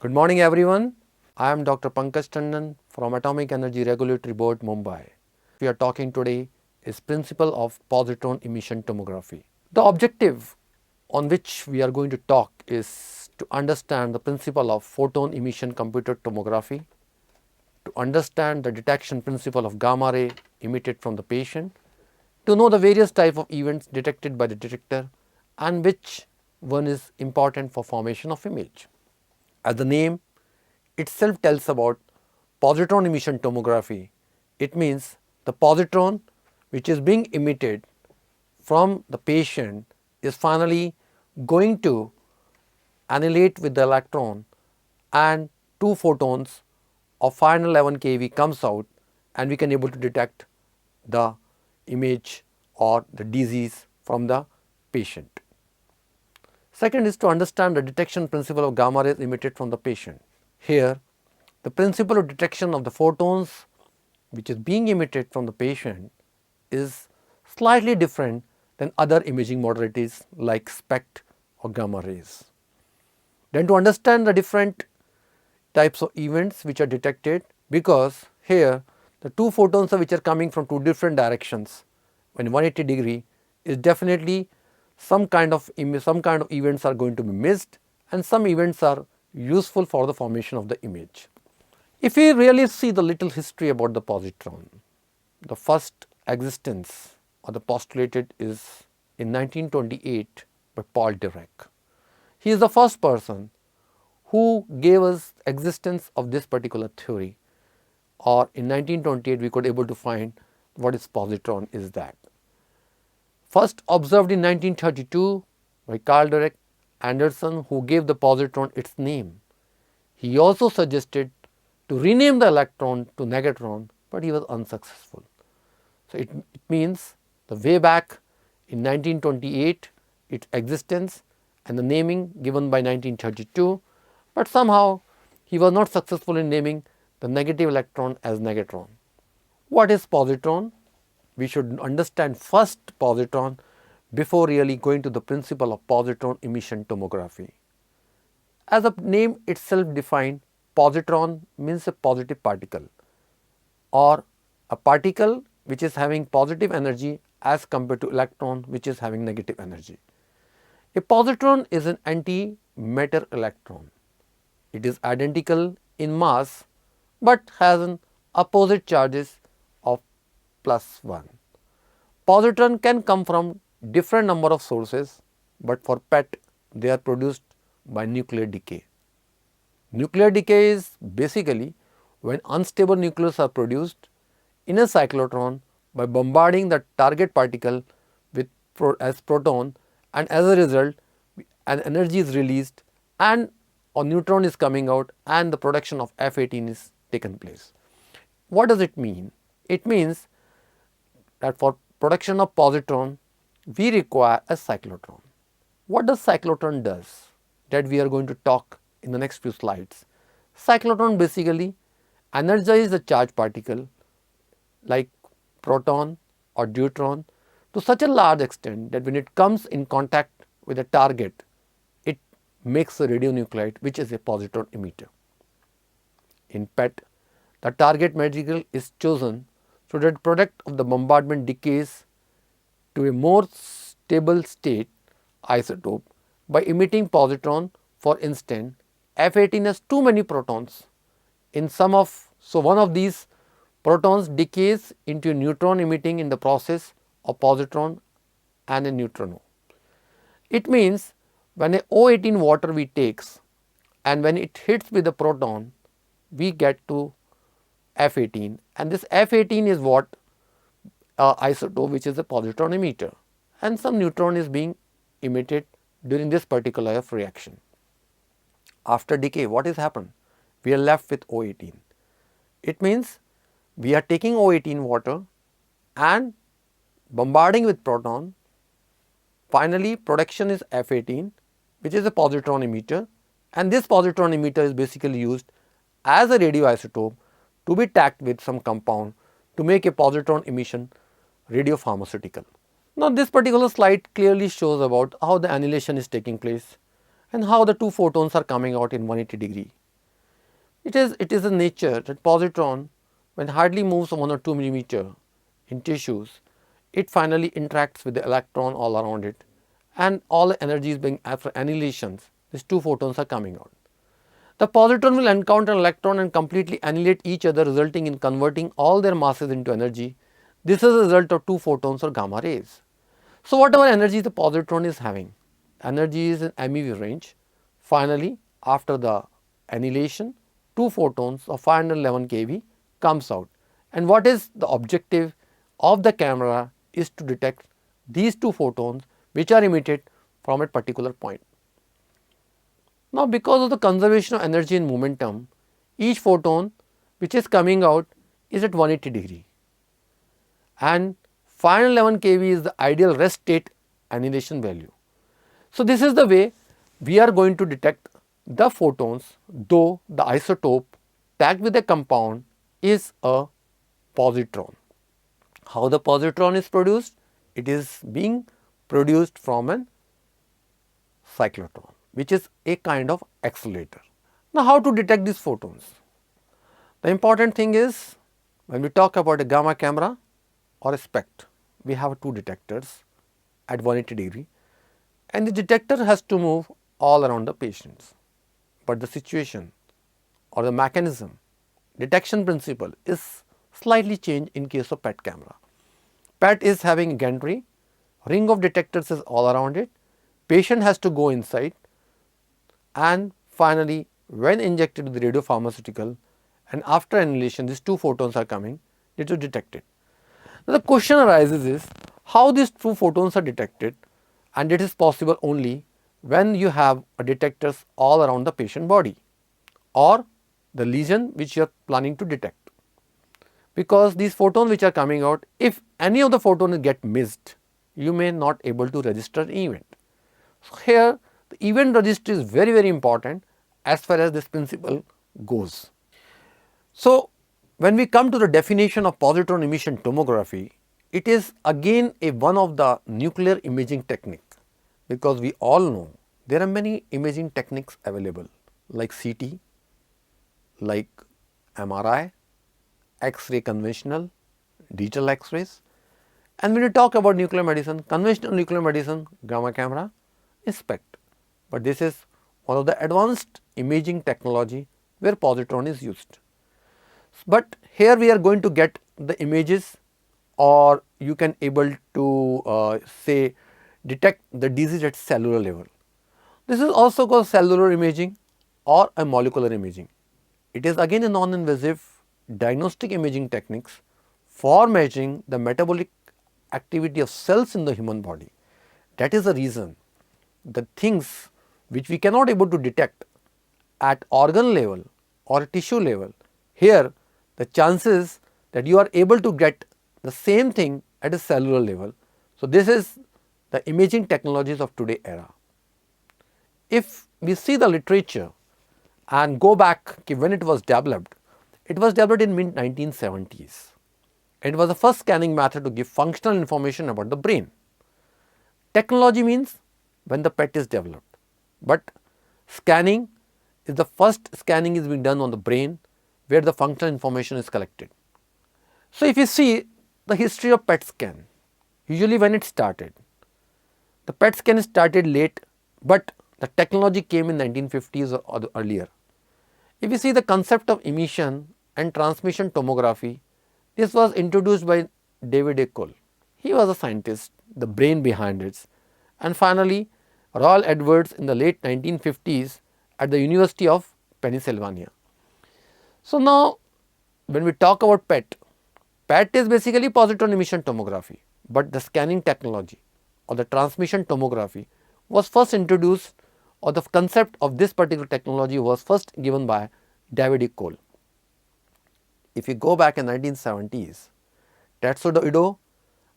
Good morning everyone. I am Dr. Pankaj Tandon from Atomic Energy Regulatory Board, Mumbai. We are talking today is principle of positron emission tomography. The objective on which we are going to talk is to understand the principle of photon emission computed tomography, to understand the detection principle of gamma ray emitted from the patient, to know the various type of events detected by the detector and which one is important for formation of image. As the name itself tells about positron emission tomography, it means the positron which is being emitted from the patient is finally going to annihilate with the electron and two photons of 511 keV comes out and we can able to detect the image or the disease from the patient. Second is to understand the detection principle of gamma rays emitted from the patient. Here, the principle of detection of the photons which is being emitted from the patient is slightly different than other imaging modalities like SPECT or gamma rays. Then to understand the different types of events which are detected, because here the two photons which are coming from two different directions when 180 degree is definitely some kind of events are going to be missed and some events are useful for the formation of the image. If we really see the little history about the positron, the first existence or the postulated is in 1928 by Paul Dirac. He is the first person who gave us existence of this particular theory, or in 1928 we could able to find what is positron is that. First observed in 1932 by Carl Dirac Anderson, who gave the positron its name. He also suggested to rename the electron to negatron, but he was unsuccessful. So it means the way back in 1928 its existence and the naming given by 1932, but somehow he was not successful in naming the negative electron as negatron. What is positron? We should understand first positron before really going to the principle of positron emission tomography. As the name itself defined, positron means a positive particle or a particle which is having positive energy as compared to electron which is having negative energy. A positron is an antimatter electron. It is identical in mass but has an opposite charges of +1. Positron can come from different number of sources, but for PET they are produced by nuclear decay. Nuclear decay is basically when unstable nucleus are produced in a cyclotron by bombarding the target particle with as proton, and as a result an energy is released and a neutron is coming out and the production of F18 is taken place. What does it mean? It means that for production of positron we require a cyclotron. What does cyclotron does? That we are going to talk in the next few slides. Cyclotron basically energizes the charged particle like proton or deuteron to such a large extent that when it comes in contact with a target, it makes a radionuclide which is a positron emitter. In PET, the target material is chosen so that product of the bombardment decays to a more stable state isotope by emitting positron. For instance, F18 has too many protons in so one of these protons decays into a neutron emitting in the process of positron and a neutrino. It means when a O18 water we takes and when it hits with the proton we get to F18, and this F18 is what isotope which is a positron emitter, and some neutron is being emitted during this particular reaction. After decay, what has happened? We are left with O18. It means we are taking O18 water and bombarding with proton. Finally, production is F18 which is a positron emitter, and this positron emitter is basically used as a radioisotope to be tacked with some compound to make a positron emission radiopharmaceutical. Now this particular slide clearly shows about how the annihilation is taking place and how the two photons are coming out in 180 degree. It is a nature that positron, when hardly moves 1 or 2 millimeter in tissues, it finally interacts with the electron all around it, and all the energy is being, after annihilations, these two photons are coming out. The positron will encounter an electron and completely annihilate each other, resulting in converting all their masses into energy. This is a result of two photons or gamma rays. So, whatever energy the positron is having, energy is in MeV range. Finally, after the annihilation, two photons of 511 keV comes out. And what is the objective of the camera is to detect these two photons which are emitted from a particular point. Now, because of the conservation of energy and momentum, each photon which is coming out is at 180 degree, and 511 kV is the ideal rest state annihilation value. So, this is the way we are going to detect the photons, though the isotope tagged with a compound is a positron. How the positron is produced? It is being produced from an cyclotron, which is a kind of accelerator. Now, how to detect these photons? The important thing is, when we talk about a gamma camera or a SPECT, we have two detectors at 180 degree, and the detector has to move all around the patients. But the situation or the mechanism, detection principle is slightly changed in case of PET camera. PET is having a gantry, ring of detectors is all around it, patient has to go inside, and finally when injected with the radiopharmaceutical and after annihilation these two photons are coming, it is detected. Now, the question arises is how these two photons are detected, and it is possible only when you have detectors all around the patient body or the lesion which you are planning to detect. Because these photons which are coming out, if any of the photons get missed, you may not able to register an event. So, here the event registry is very important as far as this principle goes. So, when we come to the definition of positron emission tomography, it is again a one of the nuclear imaging technique, because we all know there are many imaging techniques available like CT, like MRI, X-ray conventional, digital X-rays, and when we talk about nuclear medicine, conventional nuclear medicine, gamma camera, SPECT, but this is one of the advanced imaging technology where positron is used. But here we are going to get the images, or you can able to say detect the disease at cellular level. This is also called cellular imaging or a molecular imaging. It is again a non-invasive diagnostic imaging techniques for measuring the metabolic activity of cells in the human body. That is the reason the things which we cannot able to detect at organ level or tissue level, here the chances that you are able to get the same thing at a cellular level. So, this is the imaging technologies of today era. If we see the literature and go back when it was developed in mid 1970s. It was the first scanning method to give functional information about the brain. Technology means when the PET is developed, but scanning is the first scanning is being done on the brain where the functional information is collected. So, if you see the history of PET scan, usually when it started, the PET scan started late, but the technology came in 1950s or earlier. If you see the concept of emission and transmission tomography, this was introduced by David A. Cole. He was a scientist, the brain behind it, and finally Royal Edwards in the late 1950s at the University of Pennsylvania. So, now when we talk about PET, PET is basically positron emission tomography, but the scanning technology or the transmission tomography was first introduced, or the concept of this particular technology was first given by David E. Cole. If you go back in 1970s, Tatsudo Ido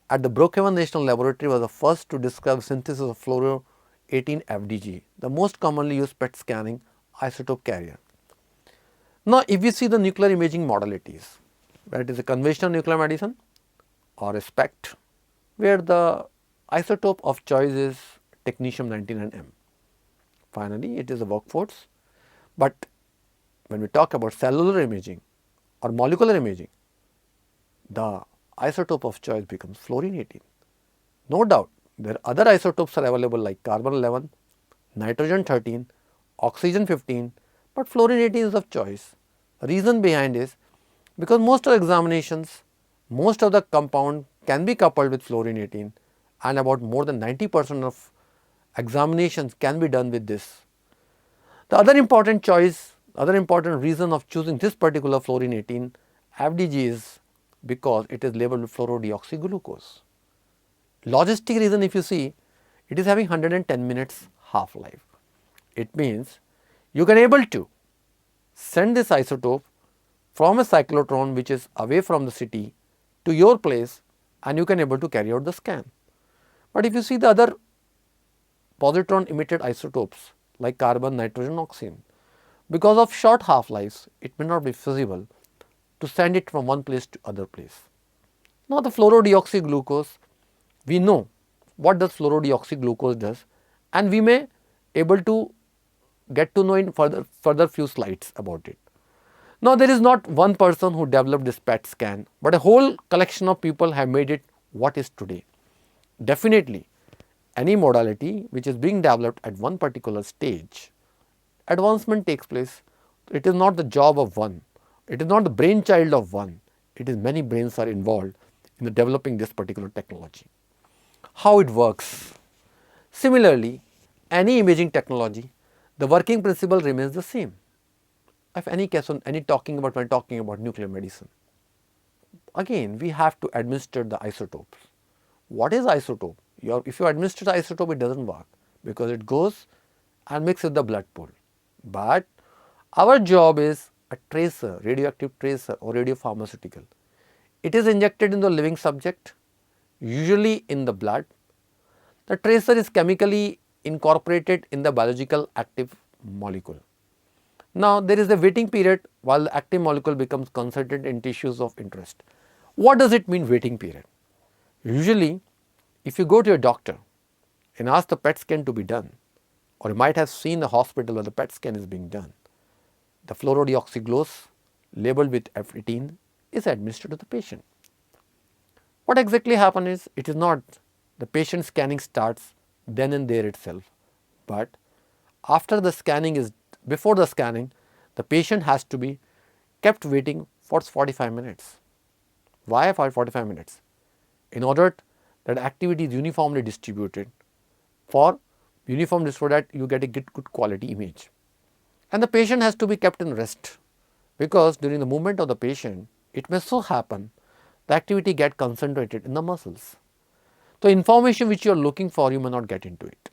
at the Brookhaven National Laboratory was the first to describe synthesis of fluoro 18 FDG, the most commonly used PET scanning isotope carrier. Now, if you see the nuclear imaging modalities, where it is a conventional nuclear medicine or a SPECT, where the isotope of choice is technetium-99m. Finally, it is a workforce, but when we talk about cellular imaging or molecular imaging, the isotope of choice becomes fluorine-18. No doubt, there are other isotopes are available like carbon-11, nitrogen-13, oxygen-15, but fluorine-18 is of choice. Reason behind is because most of the examinations, most of the compound can be coupled with fluorine-18 and about more than 90% of examinations can be done with this. The other important choice, other important reason of choosing this particular fluorine-18 FDG is because it is labeled with fluorodeoxyglucose. Logistic reason, if you see, it is having 110 minutes half life. It means you can able to send this isotope from a cyclotron which is away from the city to your place and you can able to carry out the scan. But if you see the other positron emitted isotopes like carbon, nitrogen, oxygen, because of short half lives, it may not be feasible to send it from one place to other place. Now the fluorodeoxyglucose, we know what does fluorodeoxyglucose does and we may able to get to know in further few slides about it. Now there is not one person who developed this PET scan, but a whole collection of people have made it what is today. Definitely any modality which is being developed at one particular stage, advancement takes place. It is not the job of one, it is not the brainchild of one, it is many brains are involved in the developing this particular technology. How it works? Similarly, any imaging technology, the working principle remains the same. If any case on any talking about when talking about nuclear medicine, again we have to administer the isotopes. What is isotope? If you administer the isotope, it doesn't work because it goes and mixes with the blood pool. But our job is a tracer, radioactive tracer or radiopharmaceutical. It is injected in the living subject, usually in the blood. The tracer is chemically incorporated in the biological active molecule. Now there is a waiting period while the active molecule becomes concentrated in tissues of interest. What does it mean waiting period? Usually if you go to a doctor and ask the PET scan to be done, or you might have seen the hospital where the PET scan is being done, the fluorodeoxyglucose labeled with F18 is administered to the patient. What exactly happens is, it is not the patient scanning starts then and there itself, but after the scanning is, before the scanning, the patient has to be kept waiting for 45 minutes. Why for 45 minutes? In order that activity is uniformly distributed so that you get a good quality image. And the patient has to be kept in rest because during the movement of the patient, it may so happen the activity get concentrated in the muscles. The information which you are looking for, you may not get into it.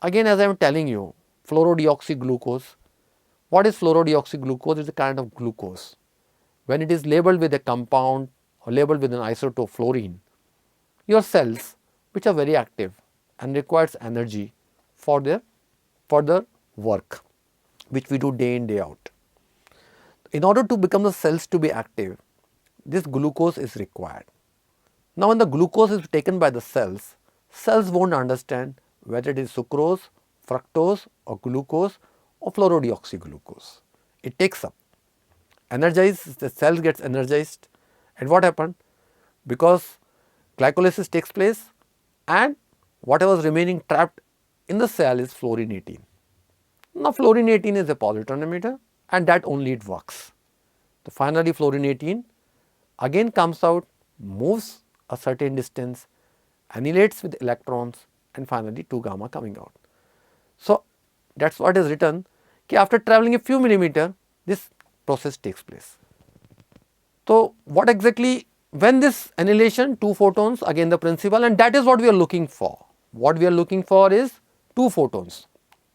Again, as I am telling you, fluorodeoxyglucose. What is fluorodeoxyglucose? It is a kind of glucose. When it is labeled with a compound or labeled with an isotope fluorine, your cells which are very active and requires energy for their further work which we do day in day out. In order to become the cells to be active, this glucose is required. Now when the glucose is taken by the cells won't understand whether it is sucrose, fructose or glucose or fluorodeoxyglucose. It takes up, energizes, the cell gets energized, and what happened? Because glycolysis takes place and whatever is remaining trapped in the cell is fluorine-18. Now fluorine-18 is a positron emitter and that only it works. So finally fluorine-18 again comes out, moves a certain distance, annihilates with electrons and finally 2 gamma coming out. So that is what is written, after travelling a few millimeter, this process takes place. So what exactly, when this annihilation, 2 photons, again the principle, and that is what we are looking for. What we are looking for is 2 photons.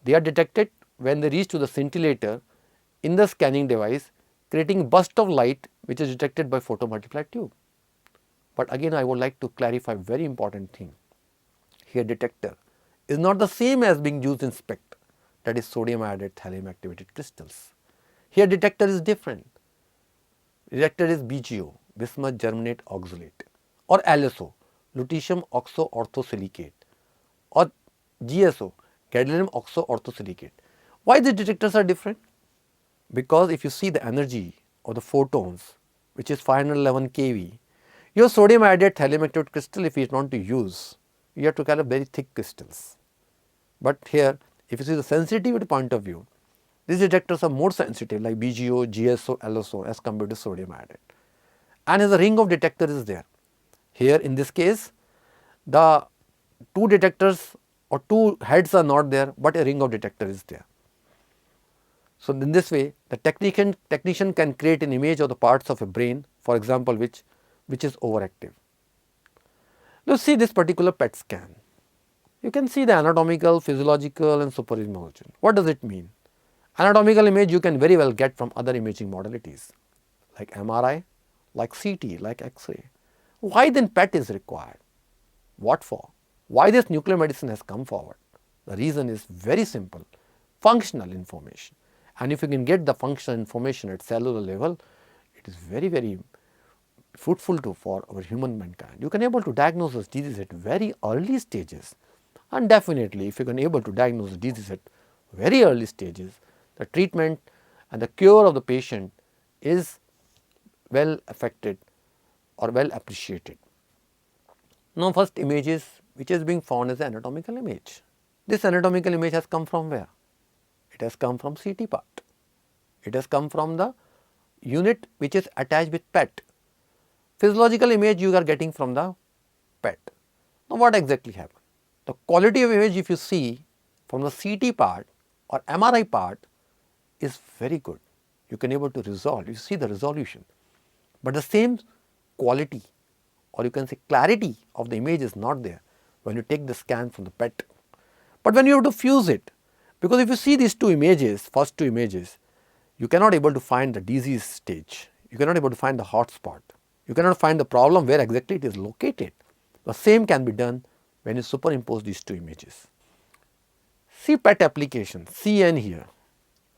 They are detected when they reach to the scintillator in the scanning device, creating burst of light which is detected by photomultiplied tube. But again I would like to clarify very important thing. Here detector is not the same as being used in SPECT, that is sodium iodide thallium activated crystals. Here detector is different. Detector is BGO, bismuth germanate oxalate, or LSO, lutetium oxo orthosilicate, or GSO, gadolinium oxo orthosilicate. Why the detectors are different? because if you see the energy of the photons, which is 511 kV, your sodium iodide thallium activated crystal, if you want to use, you have to have very thick crystals. But here, if you see the sensitivity point of view, these detectors are more sensitive like BGO, GSO, LSO as compared to sodium iodide. And as a ring of detector is there. Here in this case, the two detectors or two heads are not there, but a ring of detector is there. So, in this way the technician can create an image of the parts of a brain, for example, which is overactive. Let us see this particular PET scan. You can see the anatomical, physiological and superimposing. What does it mean? Anatomical image you can very well get from other imaging modalities like MRI, like CT, like X-ray. Why then PET is required? What for? Why this nuclear medicine has come forward? The reason is very simple, functional information. And if you can get the functional information at cellular level, it is very, very fruitful for our human mankind. You can able to diagnose this disease at very early stages, and definitely if you can able to diagnose the disease at very early stages, the treatment and the cure of the patient is well affected or well appreciated. Now, first image is which is being found as an anatomical image. This anatomical image has come from where? It has come from CT part. It has come from the unit which is attached with PET. Physiological image you are getting from the PET. Now, what exactly happened? The quality of image if you see from the CT part or MRI part is very good. You can able to resolve, you see the resolution, but the same quality or you can say clarity of the image is not there when you take the scan from the PET. But when you have to fuse it, because if you see these two images, first two images, you cannot able to find the disease stage, you cannot able to find the hot spot, you cannot find the problem where exactly it is located. The same can be done when you superimpose these two images. See PET application, CN here,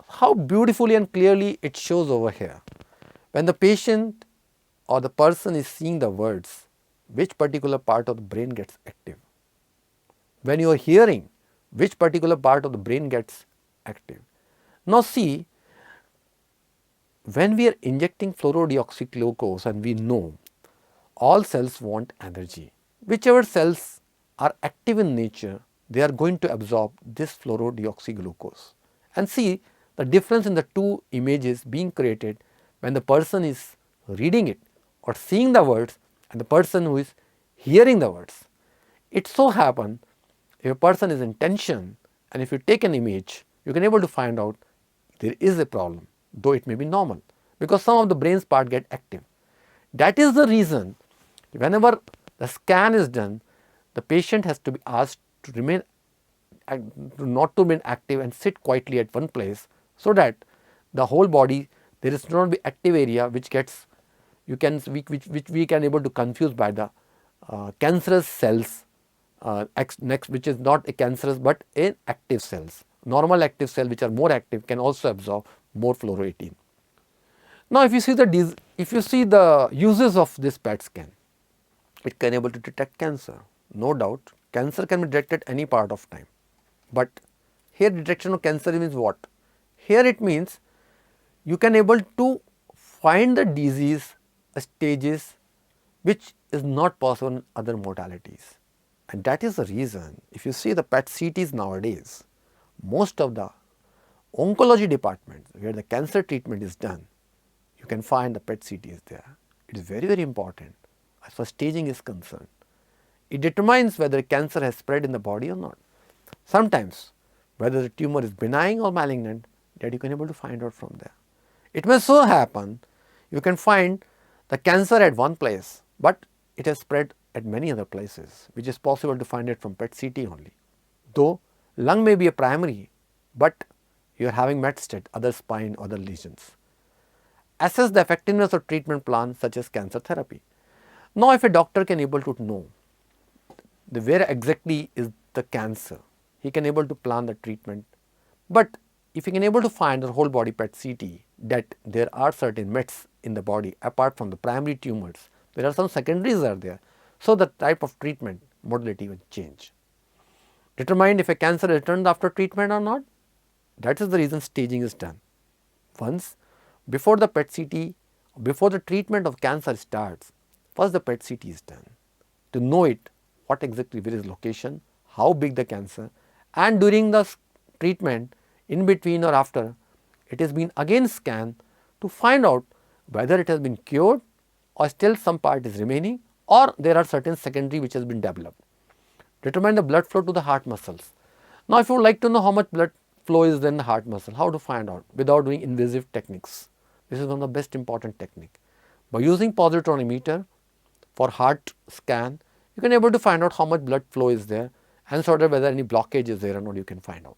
how beautifully and clearly it shows over here. When the patient or the person is seeing the words, which particular part of the brain gets active. When you are hearing, which particular part of the brain gets active. Now see, when we are injecting fluorodeoxyglucose and we know all cells want energy, whichever cells are active in nature, they are going to absorb this fluorodeoxyglucose. And see the difference in the two images being created when the person is reading it or seeing the words and the person who is hearing the words. It so happen if a person is in tension and if you take an image, you can able to find out there is a problem, though it may be normal, because some of the brain's part get active. That is the reason whenever the scan is done, the patient has to be asked to remain not to remain active and sit quietly at one place, so that the whole body there is not be active area which gets which we can able to confuse by the cancerous cells next, which is not a cancerous but an active cells. Normal active cells which are more active can also absorb more fluoro18. Now, if you see the uses of this PET scan, it can able to detect cancer. No doubt, cancer can be detected any part of time. But here detection of cancer means what? Here it means you can able to find the disease stages which is not possible in other modalities. And that is the reason if you see the PET CTs nowadays, most of the oncology departments where the cancer treatment is done, you can find the PET CT is there. It is very, very important as far as staging is concerned. It determines whether cancer has spread in the body or not. Sometimes whether the tumor is benign or malignant, that you can able to find out from there. It may so happen you can find the cancer at one place, but it has spread at many other places, which is possible to find it from PET CT only. Though lung may be a primary, but you are having metastasis, other spine, other lesions. Assess the effectiveness of treatment plans such as cancer therapy. Now, if a doctor can able to know where exactly is the cancer, he can able to plan the treatment. But if he can able to find the whole body PET CT that there are certain mets in the body apart from the primary tumors, there are some secondaries are there. So, the type of treatment modality will change. Determine if a cancer returned after treatment or not. That is the reason staging is done. Once, before the PET CT, before the treatment of cancer starts, first the PET CT is done to know it, what exactly where is location, how big the cancer, and during the treatment, in between or after, it has been again scanned to find out whether it has been cured or still some part is remaining, or there are certain secondary which has been developed. Determine the blood flow to the heart muscles. Now, if you would like to know how much blood flow is in the heart muscle, how to find out without doing invasive techniques? This is one of the best important technique. By using positron for heart scan, you can able to find out how much blood flow is there and sort of whether any blockage is there or not, you can find out.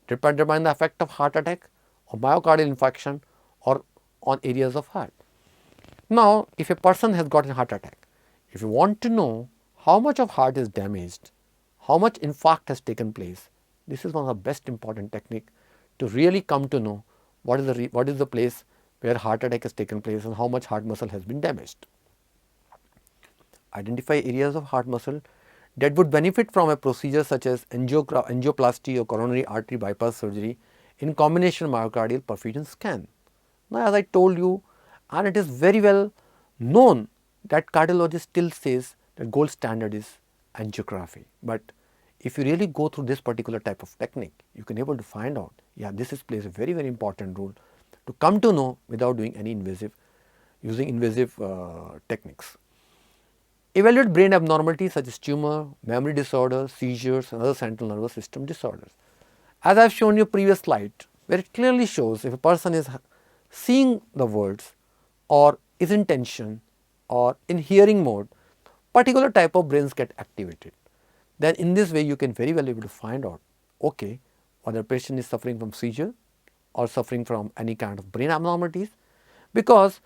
Determine the effect of heart attack or myocardial infarction or on areas of heart. Now, if a person has got a heart attack, if you want to know how much of heart is damaged, how much infarct has taken place, this is one of the best important technique to really come to know what is the place where heart attack has taken place and how much heart muscle has been damaged. Identify areas of heart muscle that would benefit from a procedure such as angioplasty or coronary artery bypass surgery in combination myocardial perfusion scan. Now, as I told you, and it is very well known that cardiologist still says that gold standard is angiography. But if you really go through this particular type of technique, you can able to find out, yeah, this plays a very important role to come to know without doing any using invasive techniques. Evaluate brain abnormalities such as tumor, memory disorders, seizures and other central nervous system disorders. As I have shown you previous slide, where it clearly shows if a person is seeing the words or is in tension or in hearing mode, particular type of brains get activated. Then in this way you can very well able to find out, okay, whether patient is suffering from seizure or suffering from any kind of brain abnormalities, because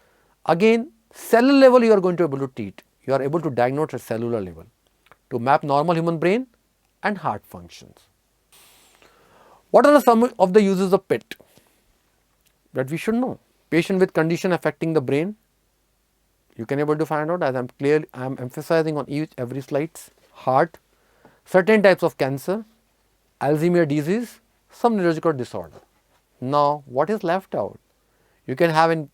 again cellular level you are going to be able to treat, you are able to diagnose at cellular level to map normal human brain and heart functions. What are some of the uses of PET that we should know? Patient with condition affecting the brain, you can able to find out, as I am emphasizing on every slides, heart, certain types of cancer, Alzheimer's disease, some neurological disorder. Now, what is left out? You can have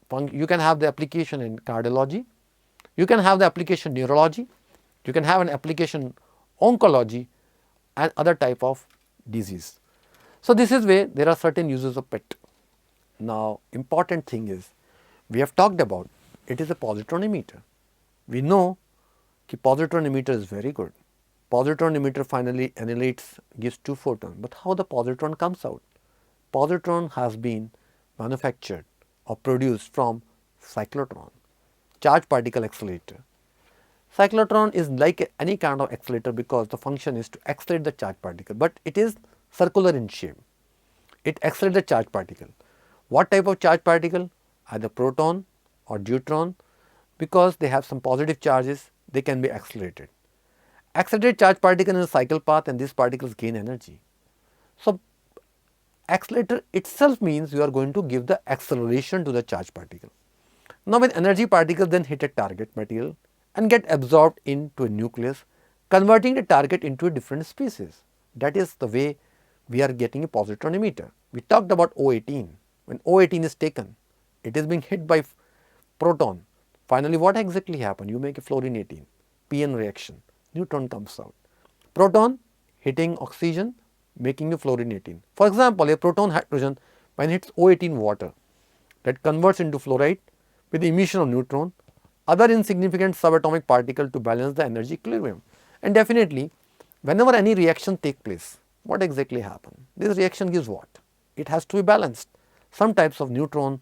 the application in cardiology, you can have the application neurology, you can have an application oncology and other type of disease. So, this is where there are certain uses of PET. Now, important thing is, we have talked about it is a positron emitter. We know that positron emitter is very good. Positron emitter finally annihilates, gives 2 photons, but how the positron comes out? Positron has been manufactured or produced from cyclotron, charged particle accelerator. Cyclotron is like any kind of accelerator because the function is to accelerate the charged particle, but it is circular in shape. It accelerates the charged particle. What type of charged particle? Either proton or deuteron, because they have some positive charges, they can be accelerated. Accelerated charged particle in a cycle path and these particles gain energy. So, accelerator itself means you are going to give the acceleration to the charged particle. Now, when energy particles then hit a target material and get absorbed into a nucleus, converting the target into a different species. That is the way we are getting a positron emitter. We talked about O18. When O18 is taken, it is being hit by proton. Finally, what exactly happens? You make a fluorine-18, PN reaction, neutron comes out. Proton hitting oxygen, making a fluorine-18. For example, a proton hydrogen when it hits O18 water, that converts into fluoride with the emission of neutron, other insignificant subatomic particle to balance the energy equilibrium. And definitely, whenever any reaction takes place, what exactly happens? This reaction gives what? It has to be balanced. Some types of neutron,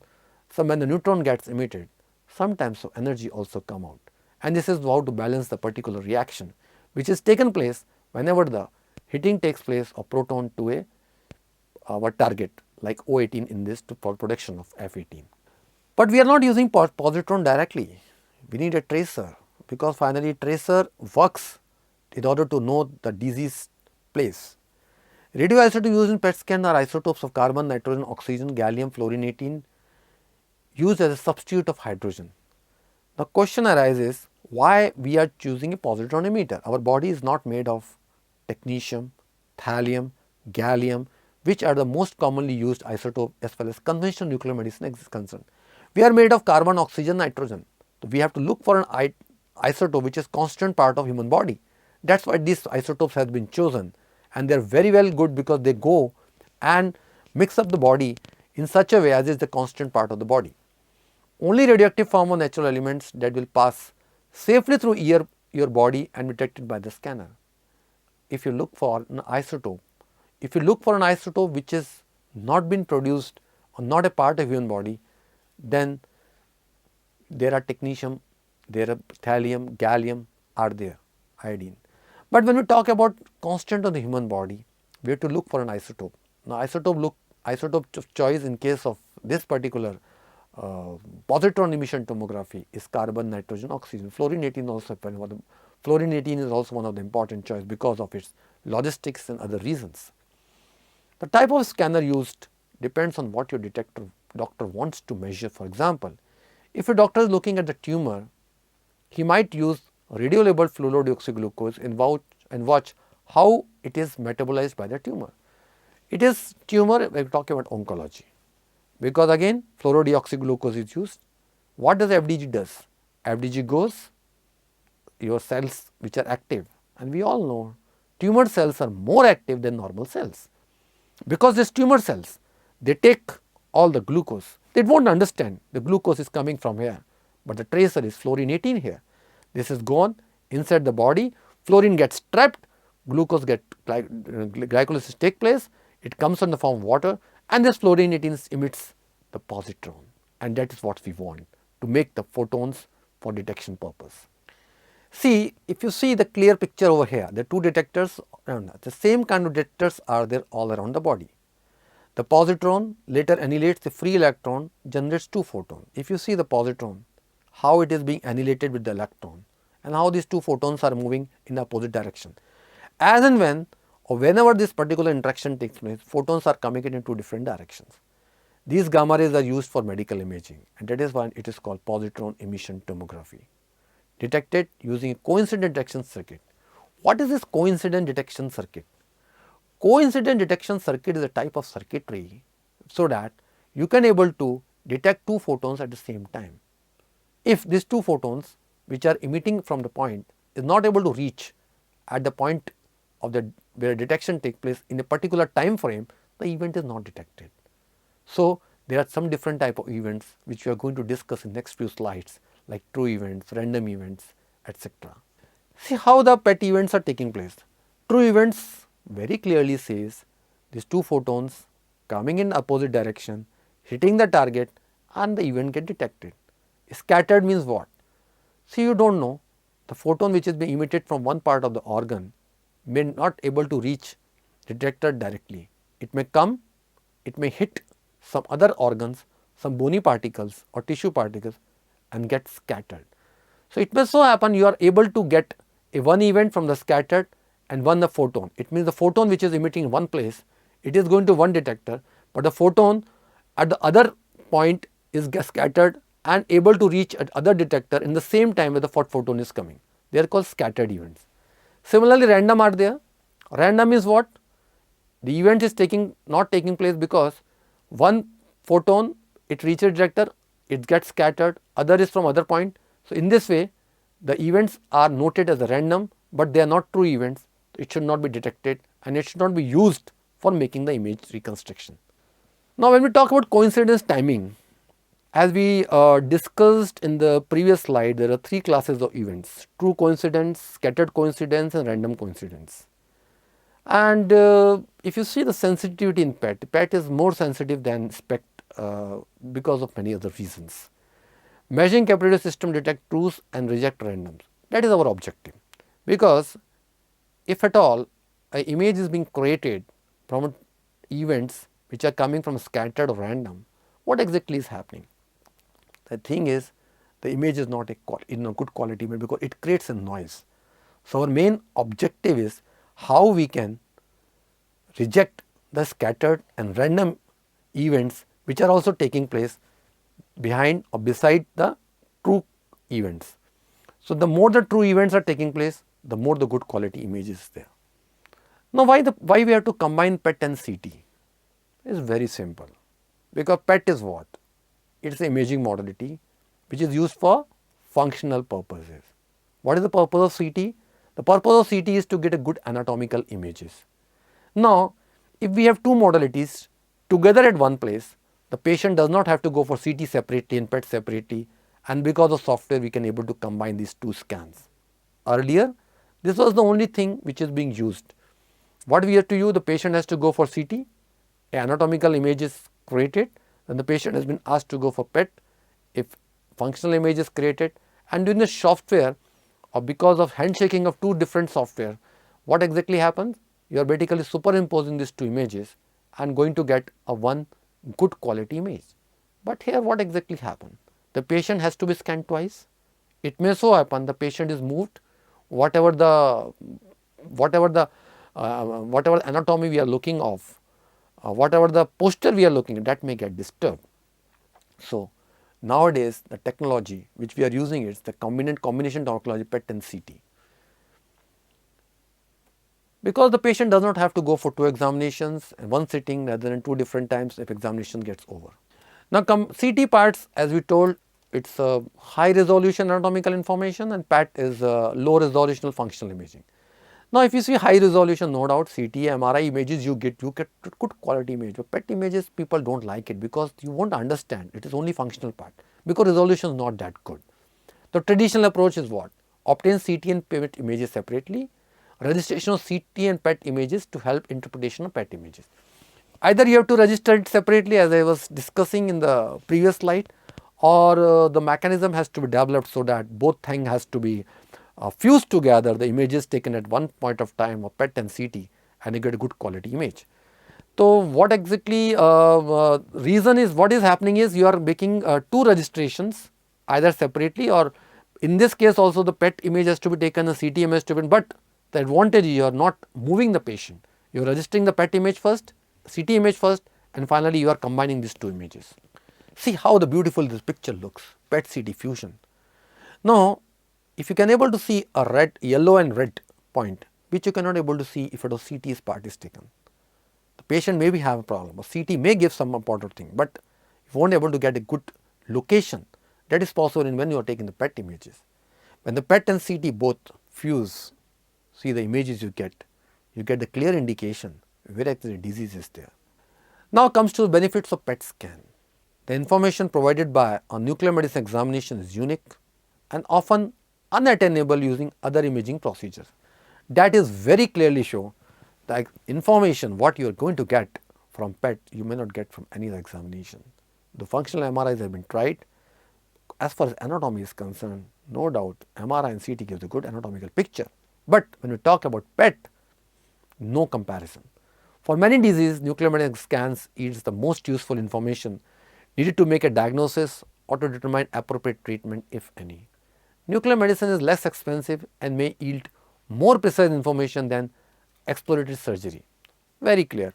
when the neutron gets emitted, some types of energy also come out. And this is how to balance the particular reaction, which is taken place whenever the hitting takes place of proton to our target, like O18 in this for production of F18. But we are not using positron directly. We need a tracer, because finally tracer works in order to know the disease place. Radioisotopes used in PET scan are isotopes of carbon, nitrogen, oxygen, gallium, fluorine-18 used as a substitute of hydrogen. The question arises, why we are choosing a positron emitter? Our body is not made of technetium, thallium, gallium, which are the most commonly used isotope as far as conventional nuclear medicine is concerned. We are made of carbon, oxygen, nitrogen. So we have to look for an isotope which is constant part of human body. That's why these isotopes have been chosen, and they are very well good because they go and mix up the body in such a way as is the constant part of the body. Only radioactive form of natural elements that will pass safely through your body and be detected by the scanner. If you look for an isotope, which is not been produced or not a part of human body, then there are technetium, there are thallium, gallium are there, iodine. But when we talk about constant of the human body, we have to look for an isotope. Now isotope choice in case of this particular positron emission tomography is carbon, nitrogen, oxygen. Fluorine 18 also fluorine 18 is also one of the important choice because of its logistics and other reasons. The type of scanner used depends on what your doctor wants to measure. For example, if a doctor is looking at the tumor, he might use radio-labeled fluorodeoxyglucose and watch how it is metabolized by the tumor. It is tumor, we are talking about oncology, because again fluorodeoxyglucose is used. What does FDG does? FDG goes your cells which are active, and we all know tumor cells are more active than normal cells, because these tumor cells, they take all the glucose. They won't understand the glucose is coming from here, but the tracer is fluorine 18 here. This is gone inside the body, fluorine gets trapped, glucose glycolysis take place, it comes in the form of water, and this fluorine 18 emits the positron, and that is what we want to make the photons for detection purpose. See, if you see the clear picture over here, the two detectors around us, the same kind of detectors are there all around the body. The positron later annihilates the free electron, generates two photons. If you see the positron, how it is being annihilated with the electron and how these two photons are moving in the opposite direction. As and when or whenever this particular interaction takes place, photons are coming in two different directions. These gamma rays are used for medical imaging, and that is why it is called positron emission tomography, detected using a coincident detection circuit. What is this coincident detection circuit? Coincident detection circuit is a type of circuitry so that you can able to detect two photons at the same time. If these two photons which are emitting from the point is not able to reach at the point of the where detection takes place in a particular time frame, the event is not detected. So there are some different type of events which we are going to discuss in next few slides, like true events, random events, etc. See how the PET events are taking place. True events very clearly says these two photons coming in opposite direction, hitting the target, and the event get detected. Scattered means what? See, you don't know, the photon which is being emitted from one part of the organ may not able to reach the detector directly. It may come, it may hit some other organs, some bony particles or tissue particles, and get scattered. So it may so happen you are able to get a one event from the scattered and one the photon. It means the photon which is emitting in one place, it is going to one detector, but the photon at the other point is scattered and able to reach at other detector in the same time where the photon is coming. They are called scattered events. Similarly, random are there. Random is what? The event is not taking place because one photon, it reaches detector, it gets scattered, other is from other point. So in this way, the events are noted as a random, but they are not true events. It should not be detected and it should not be used for making the image reconstruction. Now when we talk about coincidence timing, as we discussed in the previous slide, there are three classes of events: true coincidence, scattered coincidence, and random coincidence. And if you see the sensitivity in PET, PET is more sensitive than SPECT because of many other reasons. Measuring capillary system detect truths and reject randoms. That is our objective, because if at all an image is being created from events which are coming from scattered or random, what exactly is happening? The thing is, the image is not in a good quality image because it creates a noise. So our main objective is how we can reject the scattered and random events which are also taking place behind or beside the true events. So the more the true events are taking place, the more the good quality image is there. Now why we have to combine PET and CT? It's very simple, because PET is what? It's an imaging modality which is used for functional purposes. What is the purpose of CT? The purpose of CT is to get a good anatomical images. Now, if we have two modalities together at one place, the patient does not have to go for CT separately and PET separately, and because of software we can able to combine these two scans. Earlier, this was the only thing which is being used. What we have to use, the patient has to go for CT, anatomical image is created, then the patient has been asked to go for PET if functional image is created, and during the software or because of handshaking of two different software, what exactly happens? You are basically superimposing these two images and going to get a one good quality image. But here what exactly happens? The patient has to be scanned twice. It may so happen the patient is moved, whatever the anatomy we are looking of, whatever the posture we are looking at, that may get disturbed. So, nowadays the technology which we are using is the combination technology PET and CT. Because the patient does not have to go for two examinations in one sitting rather than two different times if examination gets over. Now CT parts, as we told, it's a high resolution anatomical information, and PET is low resolution functional imaging. Now if you see high resolution, no doubt CT, MRI images you get good quality image, but PET images people don't like it because you won't understand, it is only functional part because resolution is not that good. The traditional approach is what? Obtain CT and PET images separately, registration of CT and PET images to help interpretation of PET images. Either you have to register it separately as I was discussing in the previous slide, or the mechanism has to be developed so that both things has to be fused together, the images taken at one point of time of PET and CT, and you get a good quality image. So, what exactly reason is, what is happening is you are making two registrations either separately, or in this case also the PET image has to be taken, a CT image to be, but the advantage is you are not moving the patient, you are registering the PET image first, CT image first, and finally you are combining these two images. See how the beautiful this picture looks, PET CT fusion. Now, if you can able to see a red, yellow and red point, which you cannot able to see if it was CT's part is taken. The patient may be have a problem, or CT may give some important thing, but you won't able to get a good location. That is possible when you are taking the PET images. When the PET and CT both fuse, see the images you get the clear indication where actually disease is there. Now comes to the benefits of PET scan. The information provided by a nuclear medicine examination is unique and often unattainable using other imaging procedures. That is very clearly show the information what you are going to get from PET you may not get from any other examination. The functional MRIs have been tried. As far as anatomy is concerned, no doubt MRI and CT gives a good anatomical picture. But when we talk about PET, no comparison. For many diseases, nuclear medicine scans yields the most useful information needed to make a diagnosis or to determine appropriate treatment, if any. Nuclear medicine is less expensive and may yield more precise information than exploratory surgery. Very clear,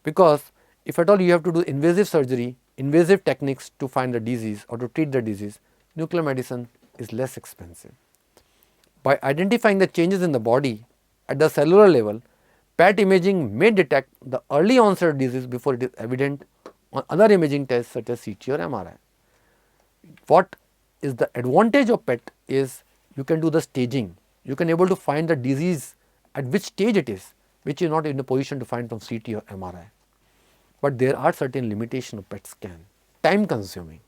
because if at all you have to do invasive surgery, invasive techniques to find the disease or to treat the disease, nuclear medicine is less expensive. By identifying the changes in the body at the cellular level, PET imaging may detect the early onset of disease before it is evident on other imaging tests such as CT or MRI. What is the advantage of PET is you can do the staging. You can able to find the disease at which stage it is, which you are not in a position to find from CT or MRI. But there are certain limitations of PET scan. Time consuming.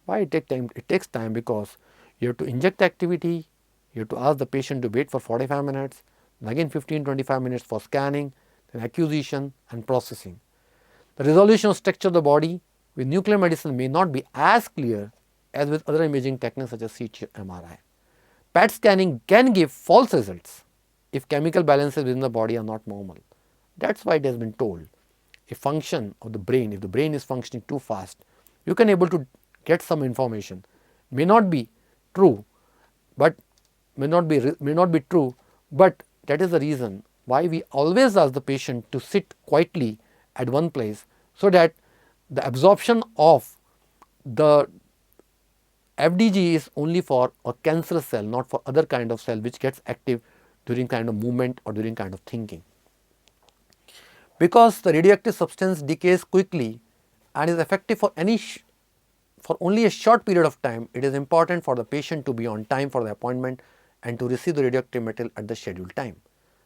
Why it takes time? It takes time because you have to inject activity, you have to ask the patient to wait for 45 minutes, and again 15-25 minutes for scanning, then acquisition and processing. The resolution of structure of the body with nuclear medicine may not be as clear as with other imaging techniques such as CT or MRI. PET scanning can give false results if chemical balances within the body are not normal. That is why it has been told, a function of the brain, if the brain is functioning too fast, you can able to get some information, may not be true, but may not be true, but that is the reason why we always ask the patient to sit quietly at one place, so that the absorption of the FDG is only for a cancerous cell, not for other kind of cell which gets active during kind of movement or during kind of thinking. Because the radioactive substance decays quickly and is effective for for only a short period of time, it is important for the patient to be on time for the appointment and to receive the radioactive material at the scheduled time.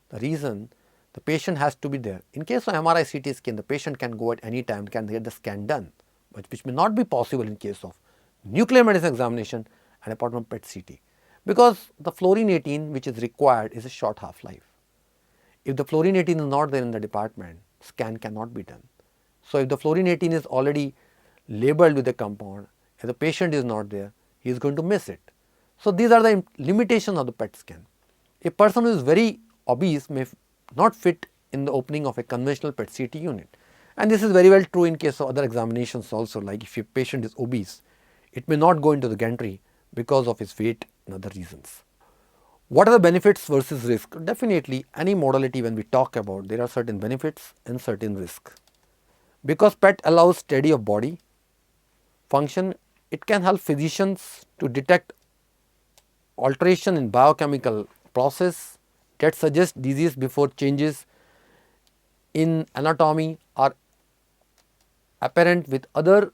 The reason, the patient has to be there. In case of MRI CT scan, the patient can go at any time, can get the scan done, but which may not be possible in case of nuclear medicine examination and apart from PET CT, because the fluorine 18 which is required is a short half life. If the fluorine 18 is not there in the department, scan cannot be done. So, if the fluorine 18 is already labeled with a compound, if the patient is not there, he is going to miss it. So, these are the limitations of the PET scan. A person who is very obese may not fit in the opening of a conventional PET CT unit, and this is very well true in case of other examinations also, like if a patient is obese, it may not go into the gantry because of his weight and other reasons. What are the benefits versus risk? Definitely any modality when we talk about, there are certain benefits and certain risks. Because PET allows study of body function, it can help physicians to detect alteration in biochemical process that suggest disease before changes in anatomy are apparent with other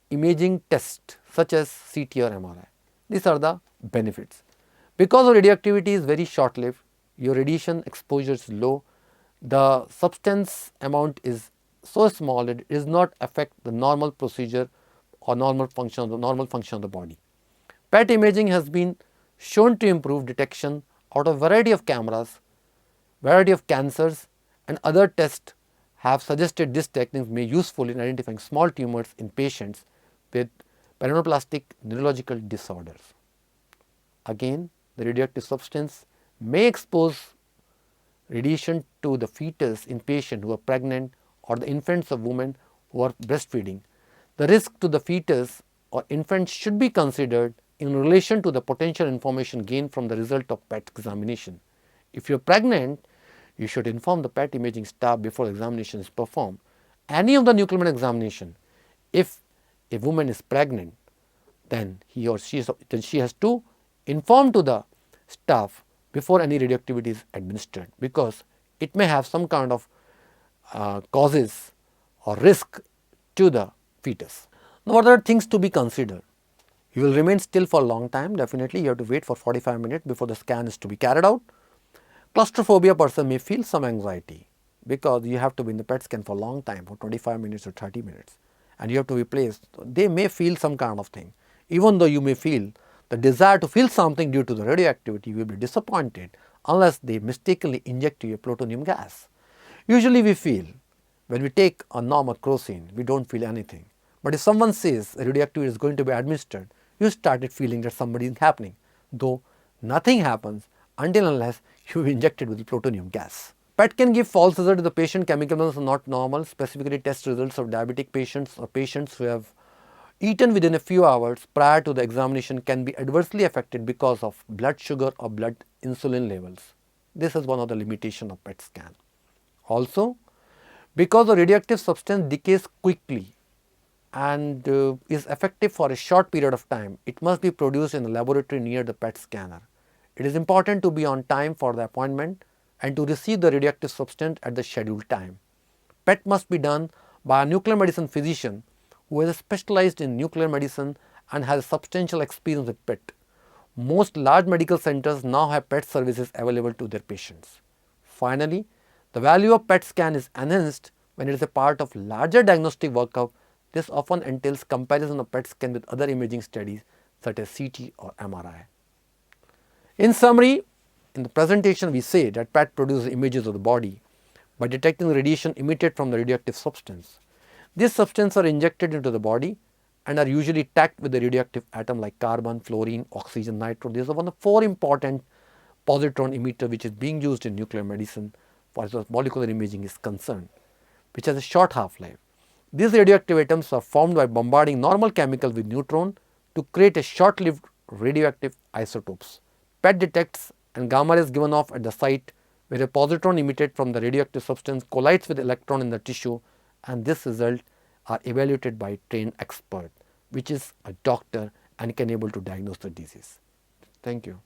imaging tests such as CT or MRI. These are the benefits. Because the radioactivity is very short lived, your radiation exposure is low, the substance amount is so small that it does not affect the normal procedure or normal function of the body. PET imaging has been shown to improve detection out of variety of cameras, variety of cancers, and other tests have suggested this technique may be useful in identifying small tumors in patients with paraneoplastic neurological disorders. Again, the radioactive substance may expose radiation to the fetus in patients who are pregnant or the infants of women who are breastfeeding. The risk to the fetus or infant should be considered in relation to the potential information gained from the result of PET examination. If you are pregnant, you should inform the PET imaging staff before examination is performed. Any of the nuclear medicine examination, if a woman is pregnant, then he or she has to inform to the staff before any radioactivity is administered, because it may have some kind of causes or risk to the fetus. Now, what are things to be considered? You will remain still for a long time. Definitely you have to wait for 45 minutes before the scan is to be carried out. Claustrophobia person may feel some anxiety because you have to be in the PET scan for a long time, for 25 minutes or 30 minutes, and you have to be placed. They may feel some kind of thing. Even though you may feel the desire to feel something due to the radioactivity, you will be disappointed unless they mistakenly inject you a plutonium gas. Usually we feel, when we take a normal crocin, we do not feel anything. But if someone says radioactivity is going to be administered, you started feeling that something is happening, though nothing happens until unless you are injected with plutonium gas. PET can give false results if the patient chemical balance is not normal, specifically test results of diabetic patients or patients who have eaten within a few hours prior to the examination can be adversely affected because of blood sugar or blood insulin levels. This is one of the limitations of PET scan. Also, because the radioactive substance decays quickly and is effective for a short period of time, it must be produced in a laboratory near the PET scanner. It is important to be on time for the appointment and to receive the radioactive substance at the scheduled time. PET must be done by a nuclear medicine physician who is specialized in nuclear medicine and has substantial experience with PET. Most large medical centers now have PET services available to their patients. Finally, the value of PET scan is enhanced when it is a part of larger diagnostic workup. This often entails comparison of PET scan with other imaging studies such as CT or MRI. In summary, in the presentation we say that PET produces images of the body by detecting the radiation emitted from the radioactive substance. These substances are injected into the body and are usually tagged with the radioactive atom like carbon, fluorine, oxygen, nitrogen. These are one of 4 important positron emitter which is being used in nuclear medicine for as molecular imaging is concerned, which has a short half-life. These radioactive atoms are formed by bombarding normal chemicals with neutron to create a short-lived radioactive isotopes. PET detects and gamma is given off at the site where a positron emitted from the radioactive substance collides with electron in the tissue, and this result are evaluated by a trained expert, which is a doctor and can able to diagnose the disease. Thank you.